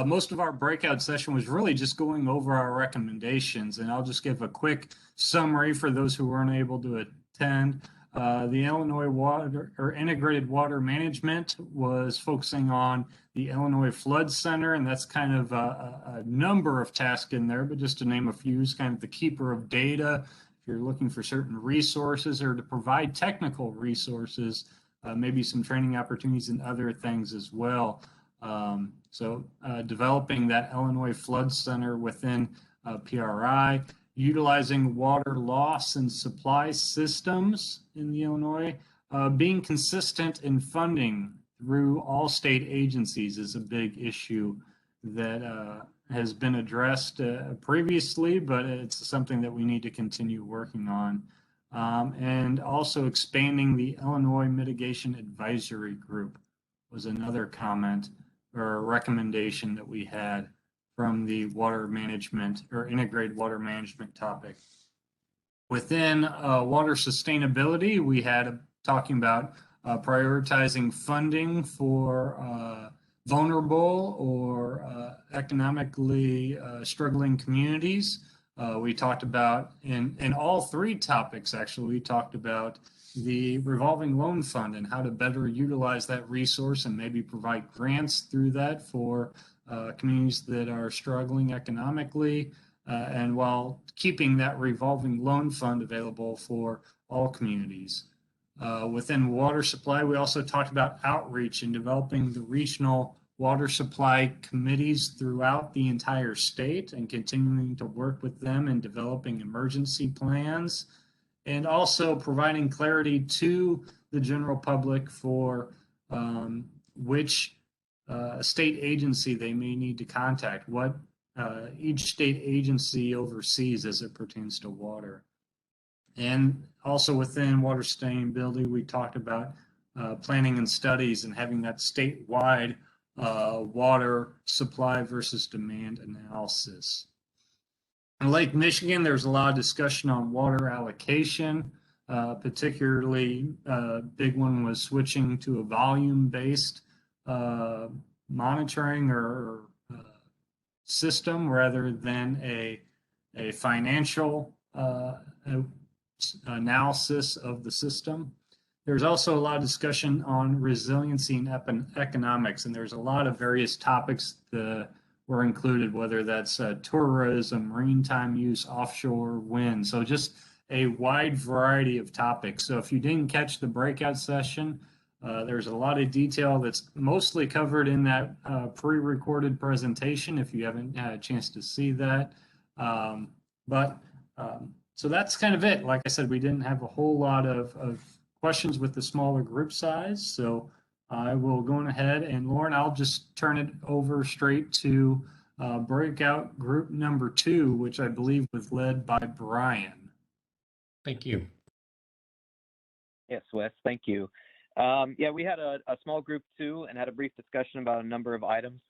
Most of our breakout session was really just going over our recommendations, and I'll just give a quick summary for those who weren't able to attend. The Illinois Water or Integrated Water Management was focusing on the Illinois Flood Center, and that's kind of a number of tasks in there, but just to name a few, is kind of the keeper of data. If you're looking for certain resources or to provide technical resources, maybe some training opportunities and other things as well. So developing that Illinois Flood Center within PRI, utilizing water loss and supply systems in the Illinois, being consistent in funding through all state agencies is a big issue that has been addressed previously, but it's something that we need to continue working on. And also expanding the Illinois Mitigation Advisory Group was another comment or recommendation that we had from the water management or integrated water management topic. Within water sustainability, we had talking about prioritizing funding for vulnerable or economically struggling communities. We talked about in all three topics, actually, we talked about the revolving loan fund and how to better utilize that resource and maybe provide grants through that for communities that are struggling economically, and while keeping that revolving loan fund available for all communities. Within water supply, we also talked about outreach and developing the regional water supply committees throughout the entire state and continuing to work with them in developing emergency plans, and also providing clarity to the general public for which state agency they may need to contact, what each state agency oversees as it pertains to water. And also within water sustainability, we talked about planning and studies and having that statewide water supply versus demand analysis. In Lake Michigan, there's a lot of discussion on water allocation. Particularly, big one was switching to a volume-based monitoring or system rather than a financial analysis of the system. There's also a lot of discussion on resiliency and economics, and there's a lot of various topics that were included, whether that's tourism, marine time use, offshore wind. So just a wide variety of topics. So if you didn't catch the breakout session, there's a lot of detail that's mostly covered in that pre-recorded presentation if you haven't had a chance to see that. So that's kind of it. Like I said, we didn't have a whole lot of questions with the smaller group size. So I will go ahead and Lauren, I'll just turn it over straight to breakout group number 2, which I believe was led by Brian. Thank you. Yes, Wes, thank you. Yeah, we had a small group 2 and had a brief discussion about a number of items.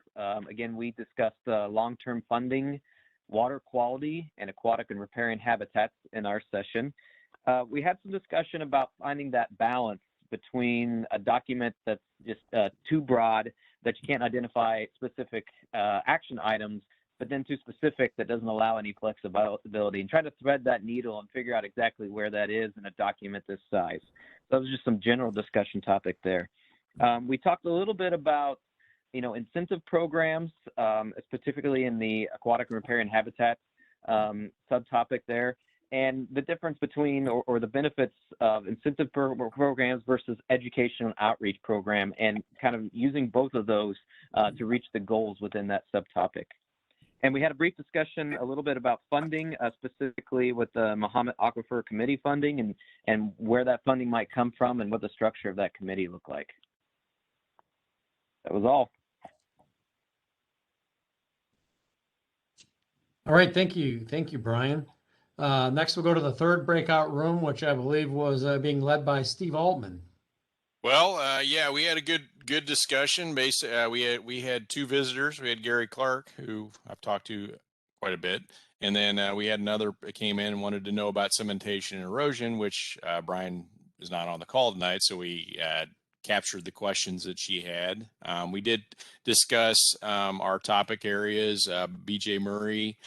Again, we discussed long-term funding, water quality, and aquatic and riparian habitats in our session. We had some discussion about finding that balance between a document that's just too broad, that you can't identify specific action items, but then too specific that doesn't allow any flexibility, and try to thread that needle and figure out exactly where that is in a document this size. So that was just some general discussion topic there. We talked a little bit about incentive programs, specifically in the aquatic and riparian habitat subtopic there, and the difference between or the benefits of incentive programs versus education and outreach program, and kind of using both of those to reach the goals within that subtopic. And we had a brief discussion a little bit about funding, specifically with the Mahomet Aquifer Committee funding and where that funding might come from and what the structure of that committee looked like. That was all. All right, thank you. Thank you, Brian. Next, we'll go to the third breakout room, which I believe was being led by Steve Altman. Well, yeah, we had a good discussion. We had 2 visitors. We had Gary Clark, who I've talked to quite a bit, and then we had another that came in and wanted to know about cementation and erosion, which Brian is not on the call tonight, so we captured the questions that she had. We did discuss our topic areas. BJ Murray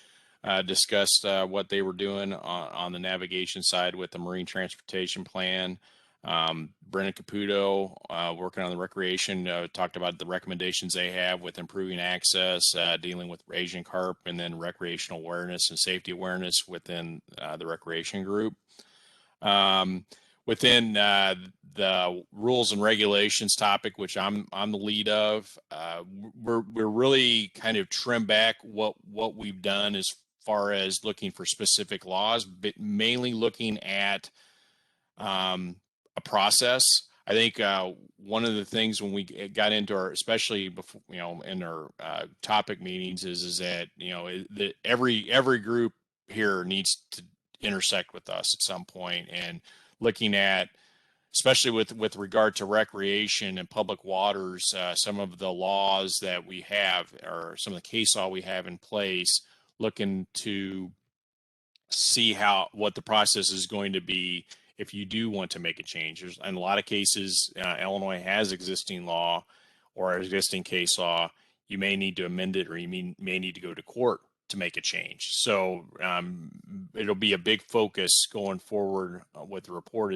discussed what they were doing on the navigation side with the marine transportation plan. Brennan Caputo, working on the recreation, talked about the recommendations they have with improving access, dealing with Asian carp, and then recreational awareness and safety awareness within the recreation group. Within the rules and regulations topic, which I'm the lead of, we're really kind of trimmed back what we've done as far as looking for specific laws, but mainly looking at a process. I think one of the things when we got into our, especially before, in our topic meetings, is that that every group here needs to intersect with us at some point, and looking at, especially with regard to recreation and public waters, some of the laws that we have, or some of the case law we have in place, looking to see what the process is going to be if you do want to make a change. In a lot of cases, Illinois has existing law or existing case law. You may need to amend it, or you may need to go to court to make a change. So it'll be a big focus going forward with the report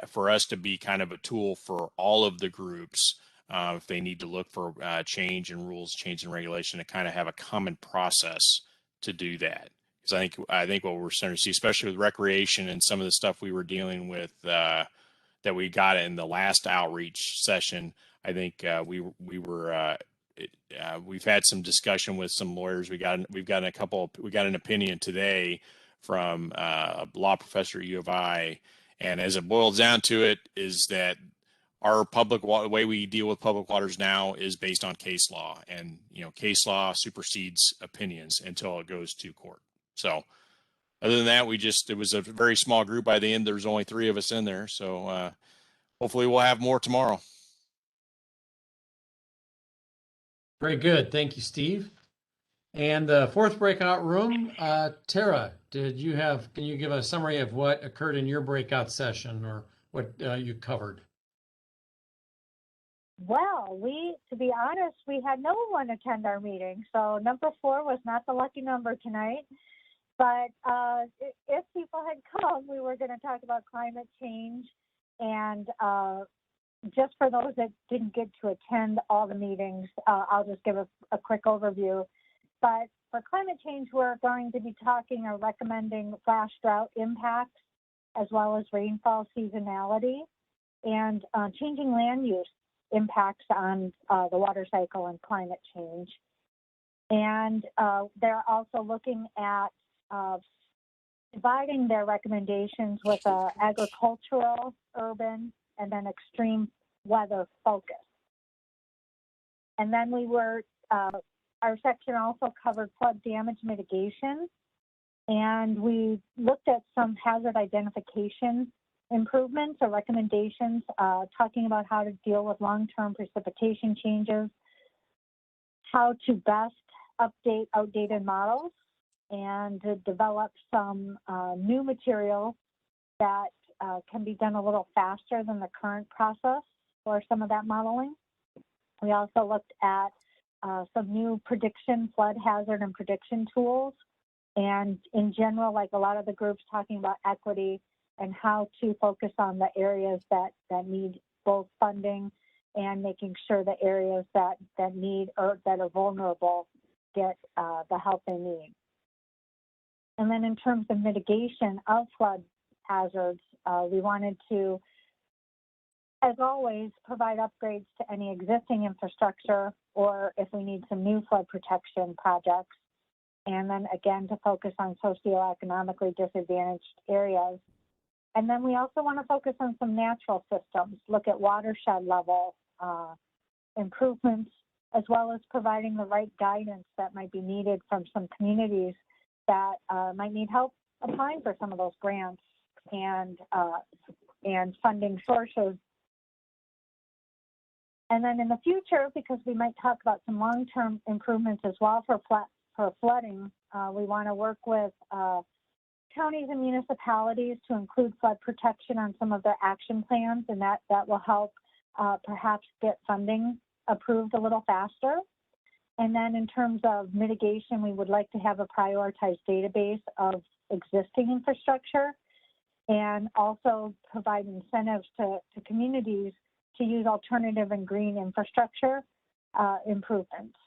for us to be kind of a tool for all of the groups if they need to look for change in rules, change in regulation, to kind of have a common process to do that. Because I think what we're starting to see, especially with recreation and some of the stuff we were dealing with that we got in the last outreach session, I think we've had some discussion with some lawyers. We got an opinion today from a law professor at U of I, and as it boils down to it, is that our the way we deal with public waters now is based on case law, and case law supersedes opinions until it goes to court. So other than that, it was a very small group. By the end, there's only 3 of us in there. So hopefully we'll have more tomorrow. Very good. Thank you, Steve. And the fourth breakout room, Tara, can you give a summary of what occurred in your breakout session or what you covered? Well, to be honest, we had no one attend our meeting. So number 4 was not the lucky number tonight. But if people had come, we were going to talk about climate change. And just for those that didn't get to attend all the meetings, I'll just give a quick overview. But for climate change, we're going to be talking or recommending flash drought impacts, as well as rainfall seasonality and changing land use impacts on the water cycle and climate change. And they're also looking at dividing their recommendations with agricultural, urban, and then extreme weather focus. And then our section also covered flood damage mitigation, and we looked at some hazard identification improvements or recommendations, talking about how to deal with long-term precipitation changes, how to best update outdated models, and to develop some new material that can be done a little faster than the current process for some of that modeling. We also looked at some new flood hazard and prediction tools, and in general, like a lot of the groups, talking about equity and how to focus on the areas that need both funding and making sure the areas that need or that are vulnerable get the help they need. And then in terms of mitigation of flood hazards, we wanted to, as always, provide upgrades to any existing infrastructure, or if we need some new flood protection projects. And then again, to focus on socioeconomically disadvantaged areas. And then we also want to focus on some natural systems, look at watershed level improvements, as well as providing the right guidance that might be needed from some communities that might need help applying for some of those grants and funding sources. And then in the future, because we might talk about some long-term improvements as well for flooding, we want to work with counties and municipalities to include flood protection on some of their action plans, and that will help perhaps get funding approved a little faster. And then in terms of mitigation, we would like to have a prioritized database of existing infrastructure and also provide incentives to communities to use alternative and green infrastructure improvements.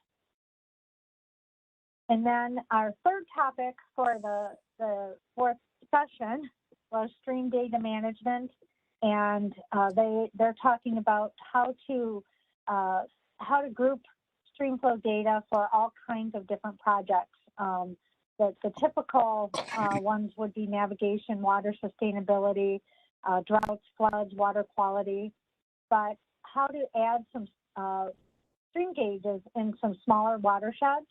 And then our third topic for the fourth session was stream data management, and they're talking about how to group stream flow data for all kinds of different projects. The typical ones would be navigation, water sustainability, droughts, floods, water quality, but how to add some stream gauges in some smaller watersheds,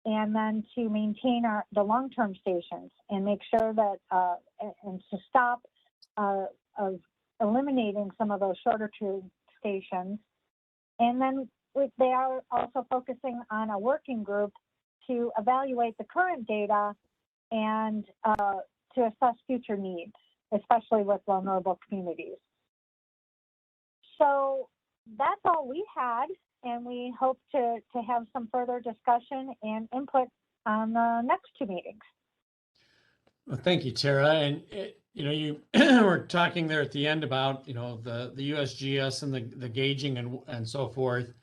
and then to maintain the long-term stations and make sure that and to stop of eliminating some of those shorter tube stations. And then they are also focusing on a working group to evaluate the current data and to assess future needs, especially with vulnerable communities. So that's all we had, and we hope to have some further discussion and input on the next 2 meetings. Well, thank you, Tara. And you were talking there at the end about the USGS and the gauging and so forth.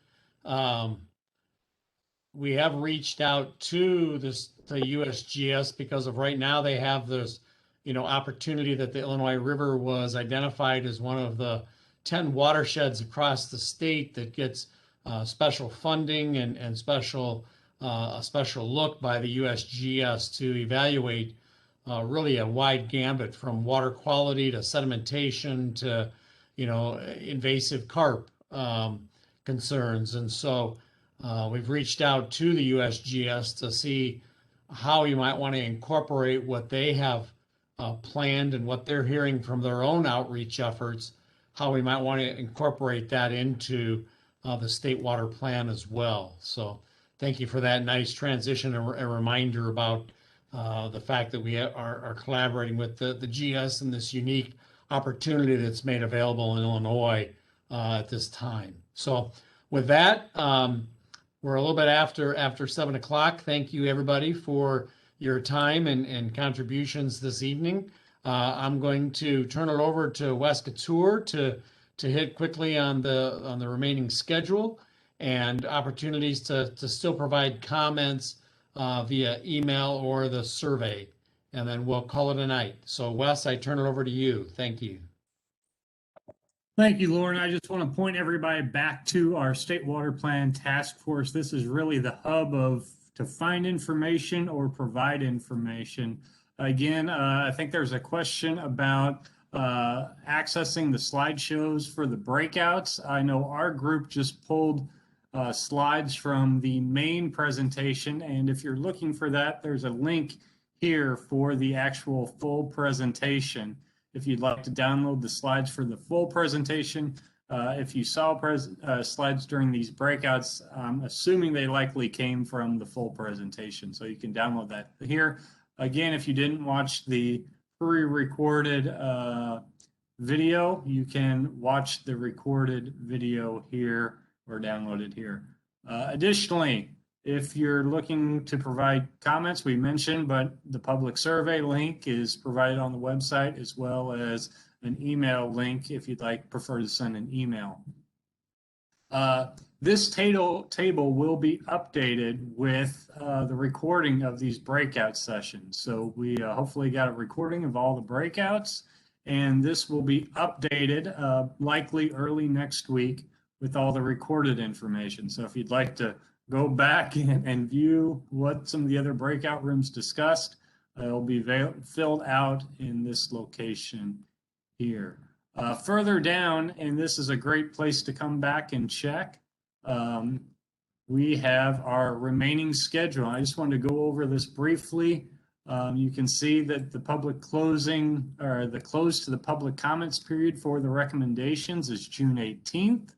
We have reached out to the to USGS because of right now they have this, opportunity that the Illinois River was identified as one of the 10 watersheds across the state that gets special funding and a special look by the USGS to evaluate really a wide gambit from water quality to sedimentation to, invasive carp concerns. And so we've reached out to the USGS to see how you might want to incorporate what they have planned and what they're hearing from their own outreach efforts, how we might want to incorporate that into the state water plan as well. So thank you for that nice transition and a reminder about the fact that we are collaborating with the GS and this unique opportunity that's made available in Illinois at this time. So with that, we're a little bit after 7 o'clock. Thank you everybody for your time and contributions this evening. I'm going to turn it over to Wes Couture to hit quickly on the remaining schedule and opportunities to still provide comments via email or the survey, and then we'll call it a night. So Wes, I turn it over to you. Thank you. Thank you, Lauren. I just want to point everybody back to our State Water Plan Task Force. This is really the hub to find information or provide information. Again, I think there's a question about accessing the slideshows for the breakouts. I know our group just pulled slides from the main presentation, and if you're looking for that, there's a link here for the actual full presentation. If you'd like to download the slides for the full presentation, if you saw slides during these breakouts, I'm assuming they likely came from the full presentation, so you can download that here. Again, if you didn't watch the pre-recorded video, you can watch the recorded video here or download it here. Additionally, if you're looking to provide comments, we mentioned, but the public survey link is provided on the website, as well as an email link if you'd prefer to send an email. This table will be updated with the recording of these breakout sessions. So we hopefully got a recording of all the breakouts, and this will be updated likely early next week with all the recorded information. So if you'd like to go back and view what some of the other breakout rooms discussed, it'll be filled out in this location here. Further down, and this is a great place to come back and check, we have our remaining schedule. I just wanted to go over this briefly. You can see that the public closing, or the close to the public comments period for the recommendations is June 18th.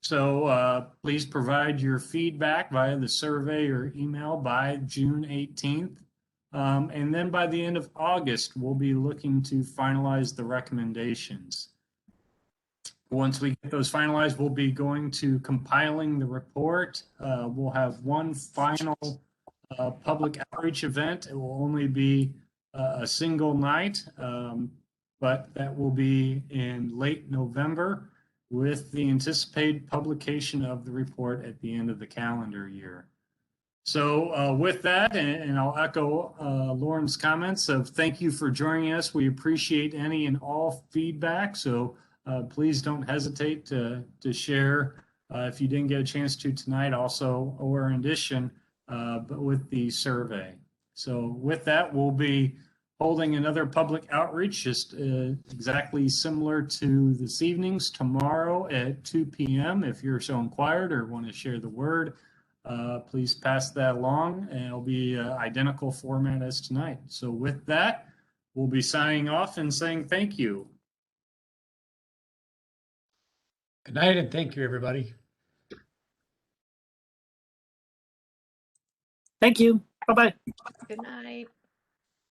So please provide your feedback via the survey or email by June 18th. And then by the end of August, we'll be looking to finalize the recommendations. Once we get those finalized, we'll be going to compiling the report. We'll have one final public outreach event. It will only be a single night, but that will be in late November, with the anticipated publication of the report at the end of the calendar year. So with that, and I'll echo Lauren's comments of thank you for joining us. We appreciate any and all feedback. So please don't hesitate to share if you didn't get a chance to tonight also, or in addition, but with the survey. So with that, we'll be holding another public outreach, just exactly similar to this evening's, tomorrow at 2 p.m. If you're so inquired or want to share the word, please pass that along, and it'll be identical format as tonight. So with that, we'll be signing off and saying thank you. Good night, and thank you, everybody. Thank you. Bye-bye. Good night.